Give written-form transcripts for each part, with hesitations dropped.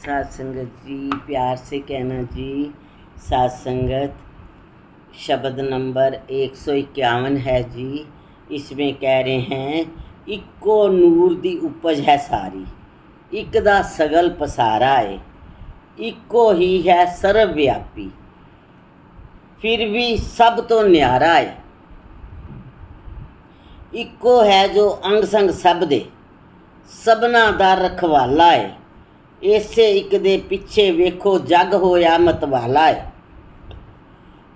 सात संगत जी, प्यार से कहना जी। सात संगत शब्द नंबर 151 है जी। इसमें कह रहे हैं, इक्को नूर दी उपज है सारी, इक दा सगल पसारा है, इक्को ही है सर्वव्यापी, फिर भी सब तो न्यारा है। इक्को है जो अंग संग सब दे, सबना दा रखवाला है। इसे एक दे पिछे वेखो जग होया मतवाला है।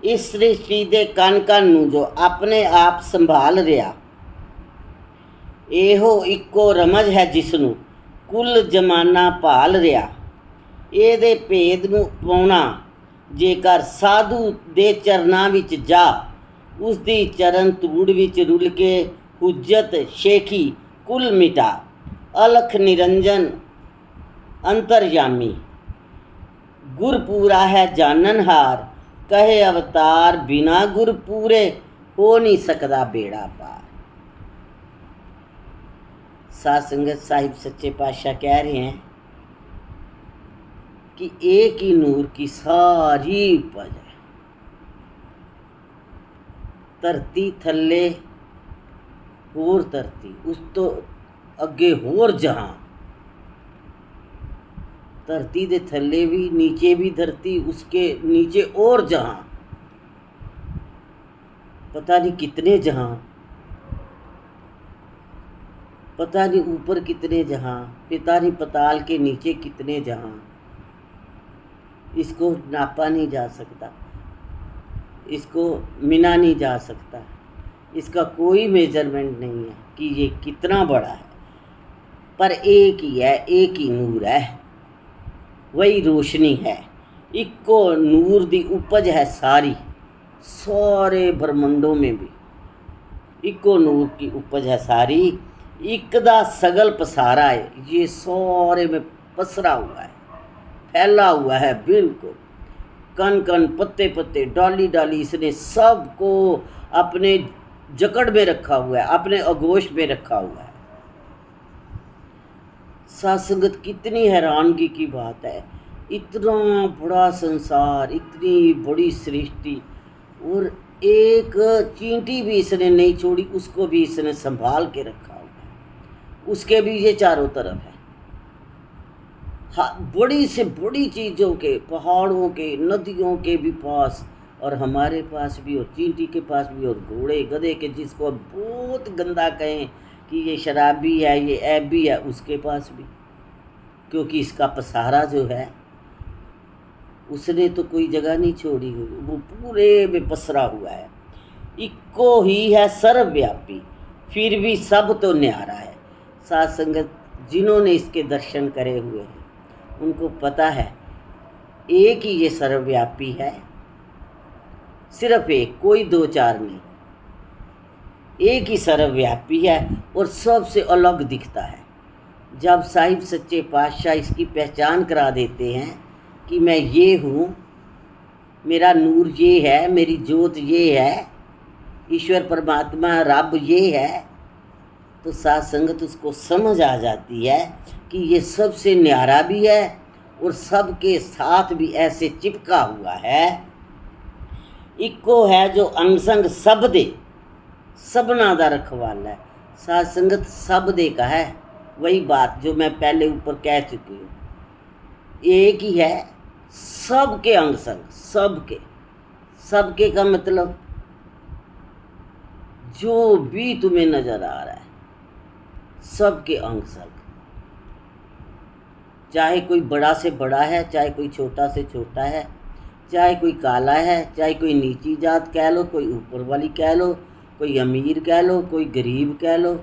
इस सृष्टि दे कण कण नूं जो अपने आप संभाल रिया, एहो इक्को रमज है जिसनूं कुल जमाना भाल रिया। ਇਹਦੇ ਭੇਦ ਨੂੰ ਪਾਉਣਾ ਜੇਕਰ ਸਾਧੂ ਦੇ ਚਰਨਾਂ ਵਿੱਚ ਜਾ, ਉਸ ਦੀ ਚਰਨ ਧੂੜ ਵਿੱਚ ਰੁਲ ਕੇ ਹੁਜਤ ਸ਼ੇਖੀ ਕੁਲ ਮਿਟਾ। ਅਲਖ ਨਿਰੰਜਨ अंतरयामी, गुर पूरा है जाननहार, कहे अवतार बिना गुर पूरे हो नहीं सकता बेड़ा पार। सात संगत साहिब सच्चे पातशाह कह रहे हैं कि एक ही नूर की सारी उपज है। धरती थल्ले होर धरती, उस तो अगे होर जहां, धरती दे थल्ले भी, नीचे भी धरती, उसके नीचे और जहां, पता नहीं कितने जहां, पता नहीं ऊपर कितने जहां, पता नहीं पताल के नीचे कितने जहां। इसको नापा नहीं जा सकता, इसको मिना नहीं जा सकता, इसका कोई मेजरमेंट नहीं है कि ये कितना बड़ा है। पर एक ही है, एक ही नूर है, वही रोशनी है। इक्को नूर दी उपज है सारी, सारे ब्रह्मंडों में भी इक्को नूर की उपज है सारी। एक दा सगल पसारा है, ये सारे में पसरा हुआ है, फैला हुआ है बिल्कुल। कण कण, पत्ते पत्ते, डाली डाली, इसने सबको अपने जकड़ में रखा हुआ है, अपने आगोश में रखा हुआ है। सत्संगत कितनी हैरानगी की बात है, इतना बड़ा संसार, इतनी बड़ी सृष्टि, और एक चींटी भी इसने नहीं छोड़ी, उसको भी इसने संभाल के रखा हुआ है। उसके भी ये चारों तरफ है। हाँ, बड़ी से बड़ी चीज़ों के, पहाड़ों के, नदियों के भी पास, और हमारे पास भी, और चींटी के पास भी, और घोड़े गधे के, जिसको बहुत गंदा कहें कि ये शराबी है, ये ऐबी है, उसके पास भी, क्योंकि इसका पसारा जो है, उसने तो कोई जगह नहीं छोड़ी हुई, वो पूरे में पसरा हुआ है। इक्को ही है सर्वव्यापी, फिर भी सब तो न्यारा है। सात संगत जिन्होंने इसके दर्शन करे हुए हैं, उनको पता है एक ही ये सर्वव्यापी है, सिर्फ एक, कोई दो चार नहीं, एक ही सर्वव्यापी है और सबसे अलग दिखता है। जब साहिब सच्चे पातशाह इसकी पहचान करा देते हैं कि मैं ये हूँ, मेरा नूर ये है, मेरी ज्योत ये है, ईश्वर परमात्मा रब ये है, तो सात संगत उसको समझ आ जाती है कि ये सबसे न्यारा भी है और सबके साथ भी ऐसे चिपका हुआ है। इक्को है जो अंग संग सब दे, सबना दा रखवाला है। सात संगत सब दे का है, वही बात जो मैं पहले ऊपर कह चुकी हूँ। एक ही है, सबके अंग संग, सबके, सबके का मतलब जो भी तुम्हें नजर आ रहा है, सबके अंग संग, चाहे कोई बड़ा से बड़ा है, चाहे कोई छोटा से छोटा है, चाहे कोई काला है, चाहे कोई नीची जात कह लो, कोई ऊपर वाली कह लो, कोई अमीर कह लो, कोई गरीब कह लो,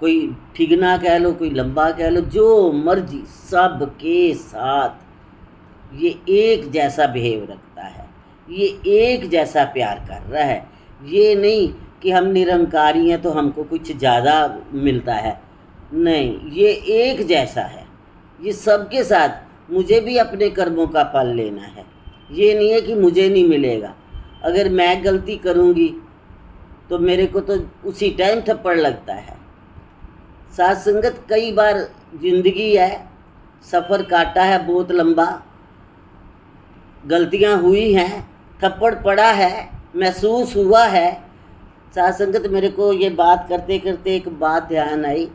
कोई ठिगना कह लो, कोई लंबा कह लो, जो मर्जी, सब के साथ ये एक जैसा बिहेव रखता है, ये एक जैसा प्यार कर रहा है। ये नहीं कि हम निरंकारी हैं तो हमको कुछ ज़्यादा मिलता है, नहीं, ये एक जैसा है, ये सबके साथ। मुझे भी अपने कर्मों का फल लेना है, ये नहीं है कि मुझे नहीं मिलेगा। अगर मैं गलती करूँगी तो मेरे को तो उसी टाइम थप्पड़ लगता है। सात संगत कई बार ज़िंदगी है सफ़र काटा है बहुत लंबा, गलतियां हुई हैं, थप्पड़ पड़ा है, महसूस हुआ है। साथ संगत मेरे को ये बात करते करते एक बात ध्यान आई।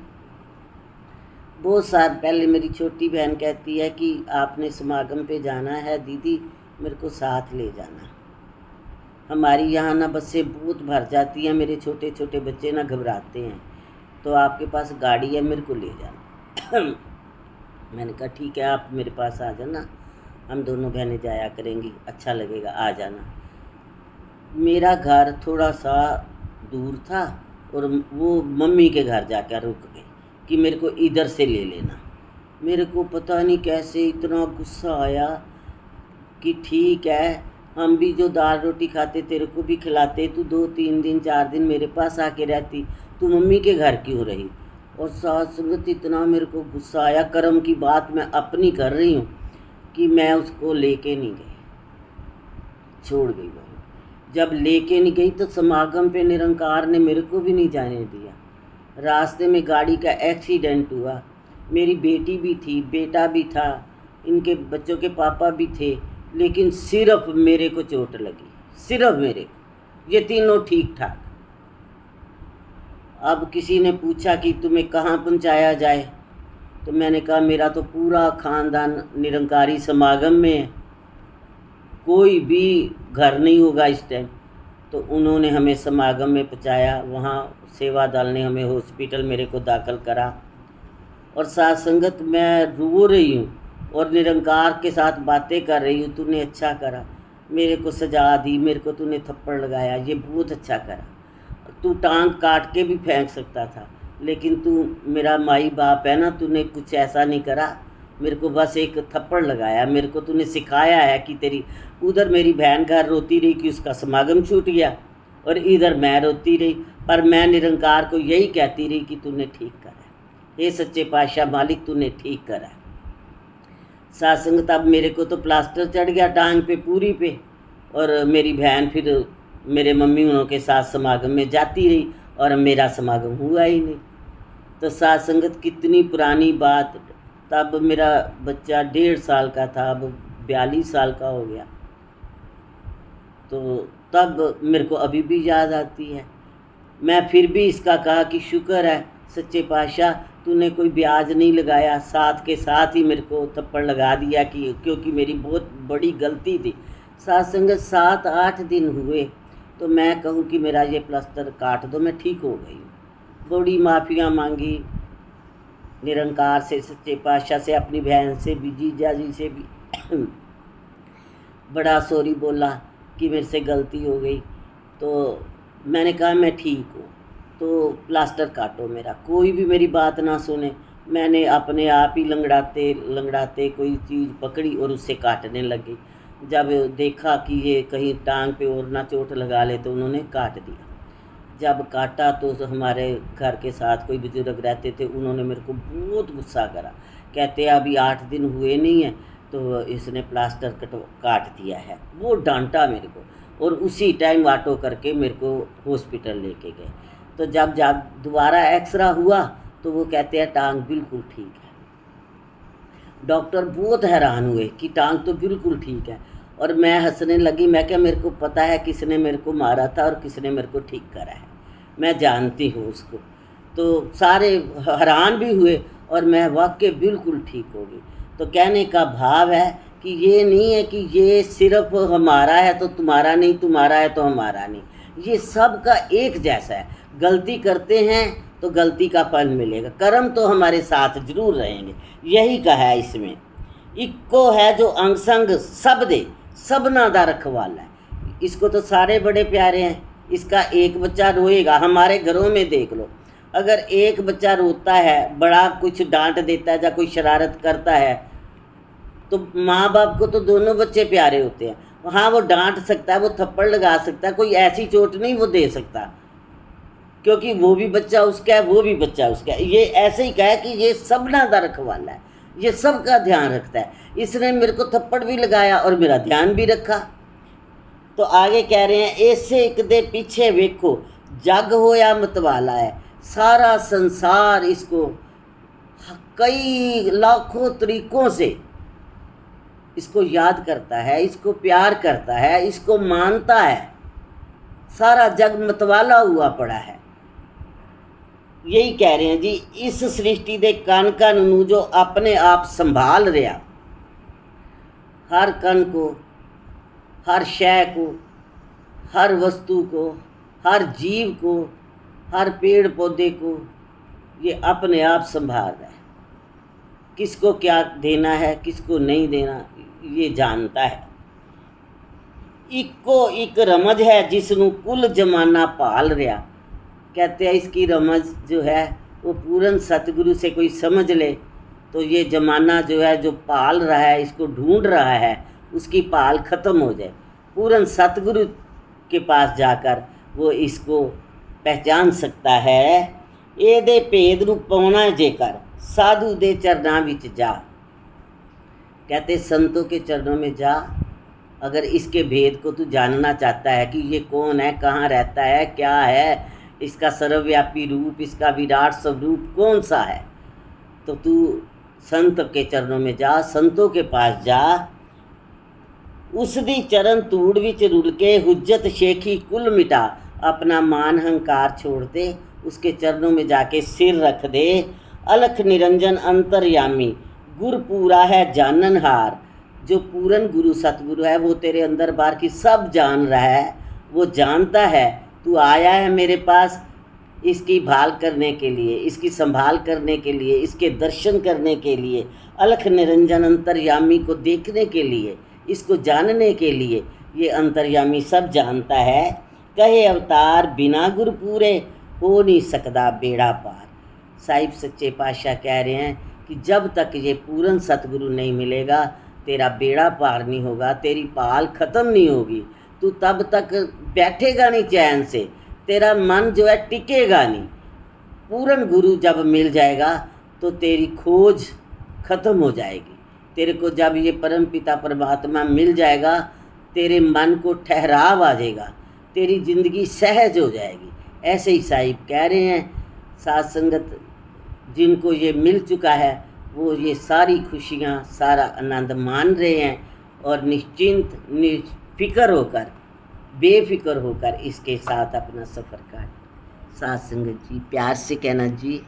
बहुत साल पहले मेरी छोटी बहन कहती है कि आपने समागम पे जाना है दीदी, मेरे को साथ ले जाना। हमारी यहाँ ना बसें बहुत भर जाती हैं, मेरे छोटे छोटे बच्चे ना घबराते हैं, तो आपके पास गाड़ी है, मेरे को ले जाना। मैंने कहा ठीक है, आप मेरे पास आ जाना, हम दोनों बहनें जाया करेंगी, अच्छा लगेगा, आ जाना। मेरा घर थोड़ा सा दूर था और वो मम्मी के घर जाकर रुक गई कि मेरे को इधर से ले लेना। मेरे को पता नहीं कैसे इतना गुस्सा आया कि ठीक है, हम भी जो दाल रोटी खाते तेरे को भी खिलाते, तू 2-3 दिन 4 दिन मेरे पास आके रहती, तू मम्मी के घर क्यों रही। और साथ संगत इतना मेरे को गुस्सा आया, कर्म की बात मैं अपनी कर रही हूँ कि मैं उसको लेके नहीं गई, छोड़ गई वहीं। जब लेके नहीं गई तो समागम पे निरंकार ने मेरे को भी नहीं जाने दिया। रास्ते में गाड़ी का एक्सीडेंट हुआ, मेरी बेटी भी थी, बेटा भी था, इनके बच्चों के पापा भी थे, लेकिन सिर्फ मेरे को चोट लगी, सिर्फ मेरे को। ये तीनों ठीक ठाक। अब किसी ने पूछा कि तुम्हें कहाँ पहुँचाया जाए, तो मैंने कहा मेरा तो पूरा ख़ानदान निरंकारी समागम में है, कोई भी घर नहीं होगा इस टाइम। तो उन्होंने हमें समागम में पहुँचाया, वहाँ सेवा दल ने हमें हॉस्पिटल मेरे को दाखिल करा। और साथ संगत मैं रो रही हूँ और निरंकार के साथ बातें कर रही हूँ, तूने अच्छा करा, मेरे को सजा दी, मेरे को तूने थप्पड़ लगाया, ये बहुत अच्छा करा। तू टांग काट के भी फेंक सकता था, लेकिन तू मेरा माई बाप है ना, तूने कुछ ऐसा नहीं करा, मेरे को बस एक थप्पड़ लगाया। मेरे को तूने सिखाया है कि तेरी उधर मेरी बहन घर रोती रही कि उसका समागम छूट गया, और इधर मैं रोती रही, पर मैं निरंकार को यही कहती रही कि तूने ठीक करा, हे सच्चे पातशाह मालिक तूने ठीक करा। सासंग तब मेरे को तो प्लास्टर चढ़ गया टांग पे पूरी पे, और मेरी बहन फिर मेरे मम्मी उनों के साथ समागम में जाती रही और मेरा समागम हुआ ही नहीं। तो साथ संगत कितनी पुरानी बात, तब मेरा बच्चा 1.5 साल का था, अब 42 साल का हो गया। तो तब मेरे को अभी भी याद आती है। मैं फिर भी इसका कहा कि शुक्र है सच्चे पातशाह तूने कोई ब्याज नहीं लगाया, साथ के साथ ही मेरे को थप्पड़ लगा दिया कि क्योंकि मेरी बहुत बड़ी गलती थी। साथ संगत 7-8 दिन हुए तो मैं कहूँ कि मेरा ये प्लास्टर काट दो, मैं ठीक हो गई। बड़ी माफ़ियाँ मांगी निरंकार से, सच्चे पातशाह से, अपनी बहन से भी, जीजा जी से भी बड़ा सॉरी बोला कि मेरे से गलती हो गई। तो मैंने कहा मैं ठीक हूँ, तो प्लास्टर काटो मेरा। कोई भी मेरी बात ना सुने, मैंने अपने आप ही लंगड़ाते लंगड़ाते कोई चीज़ पकड़ी और उससे काटने लगी। जब देखा कि ये कहीं टांग पे और ना चोट लगा ले तो उन्होंने काट दिया। जब काटा तो हमारे घर के साथ कोई बुजुर्ग रहते थे, उन्होंने मेरे को बहुत गुस्सा करा, कहते अभी 8 दिन हुए नहीं हैं तो इसने प्लास्टर काट दिया है। वो डांटा मेरे को और उसी टाइम ऑटो करके मेरे को हॉस्पिटल लेके गए। तो जब दोबारा एक्सरा हुआ तो वो कहते हैं टांग बिल्कुल ठीक है। डॉक्टर बहुत हैरान हुए कि टांग तो बिल्कुल ठीक है, और मैं हंसने लगी। मैं क्या, मेरे को पता है किसने मेरे को मारा था और किसने मेरे को ठीक करा है, मैं जानती हूँ उसको। तो सारे हैरान भी हुए और मैं वाकई बिल्कुल ठीक हो गई। तो कहने का भाव है कि ये नहीं है कि ये सिर्फ हमारा है तो तुम्हारा नहीं, तुम्हारा है तो हमारा नहीं, ये सब का एक जैसा है। गलती करते हैं तो गलती का फल मिलेगा, कर्म तो हमारे साथ जरूर रहेंगे, यही कहा है इसमें। इक्को है जो अंग संग सब दे, सबना दा रखवाला है। इसको तो सारे बड़े प्यारे हैं। इसका एक बच्चा रोएगा, हमारे घरों में देख लो, अगर एक बच्चा रोता है, बड़ा कुछ डांट देता है या कोई शरारत करता है, तो माँ बाप को तो दोनों बच्चे प्यारे होते हैं। हाँ, वो डांट सकता है, वो थप्पड़ लगा सकता है, कोई ऐसी चोट नहीं वो दे सकता, क्योंकि वो भी बच्चा उसका है, वो भी बच्चा उसका है। ये ऐसे ही कहा कि ये सबना दा रखवाला है, ये सबका ध्यान रखता है। इसने मेरे को थप्पड़ भी लगाया और मेरा ध्यान भी रखा। तो आगे कह रहे हैं, ऐसे एक दे पीछे वेखो, जग होया मतवाला है, सारा संसार इसको कई लाखों तरीकों से इसको याद करता है, इसको प्यार करता है, इसको मानता है। सारा जग मतवाला हुआ पड़ा है। यही कह रहे हैं जी, इस सृष्टि दे कण कण नू जो अपने आप संभाल रहा, हर कण को, हर शय को, हर वस्तु को, हर जीव को, हर पेड़ पौधे को ये अपने आप संभाल रहा है। किसको क्या देना है, किसको नहीं देना, ये जानता है। इको एक रमज है जिसनू कुल जमाना पाल रहा। कहते हैं इसकी रमज जो है वो पूर्ण सतगुरु से कोई समझ ले तो ये जमाना जो है, जो पाल रहा है, इसको ढूंढ रहा है, उसकी पाल ख़त्म हो जाए। पूर्ण सतगुरु के पास जाकर वो इसको पहचान सकता है। ये दे भेद रू पाउणा जेकर साधु दे चरणा विच जा। कहते संतों के चरणों में जा। अगर इसके भेद को तू जानना चाहता है कि ये कौन है, कहाँ रहता है, क्या है, इसका सर्वव्यापी रूप, इसका विराट स्वरूप कौन सा है, तो तू संत के चरणों में जा, संतों के पास जा। उस दी चरण तूड़ विच रुल के हुज्जत शेखी कुल मिटा। अपना मान हंकार छोड़ दे, उसके चरणों में जाके सिर रख दे। अलख निरंजन अंतर्यामी गुर पूरा है जाननहार। जो पूरन गुरु सतगुरु है वो तेरे अंदर बाहर की सब जान रहा है। वो जानता है तू आया है मेरे पास इसकी भाल करने के लिए, इसकी संभाल करने के लिए, इसके दर्शन करने के लिए, अलख निरंजन अंतर्यामी को देखने के लिए, इसको जानने के लिए। ये अंतर्यामी सब जानता है। कहे अवतार बिना गुर पूरे हो नहीं सकता बेड़ा पार। साहिब सच्चे पातशाह कह रहे हैं कि जब तक ये पूर्ण सतगुरु नहीं मिलेगा तेरा बेड़ा पार नहीं होगा, तेरी पाल ख़त्म नहीं होगी। तू तब तक बैठेगा नहीं चैन से, तेरा मन जो है टिकेगा नहीं। पूर्ण गुरु जब मिल जाएगा तो तेरी खोज ख़त्म हो जाएगी। तेरे को जब ये परम पिता परमात्मा मिल जाएगा तेरे मन को ठहराव आ जाएगा, तेरी ज़िंदगी सहज हो जाएगी। ऐसे ही साहिब कह रहे हैं। साथ संगत जिनको ये मिल चुका है वो ये सारी खुशियाँ, सारा आनंद मान रहे हैं और निश्चिंत निफिक्र होकर, बेफिक्र होकर इसके साथ अपना सफ़र काट। साथ संगत जी प्यार से कहना जी।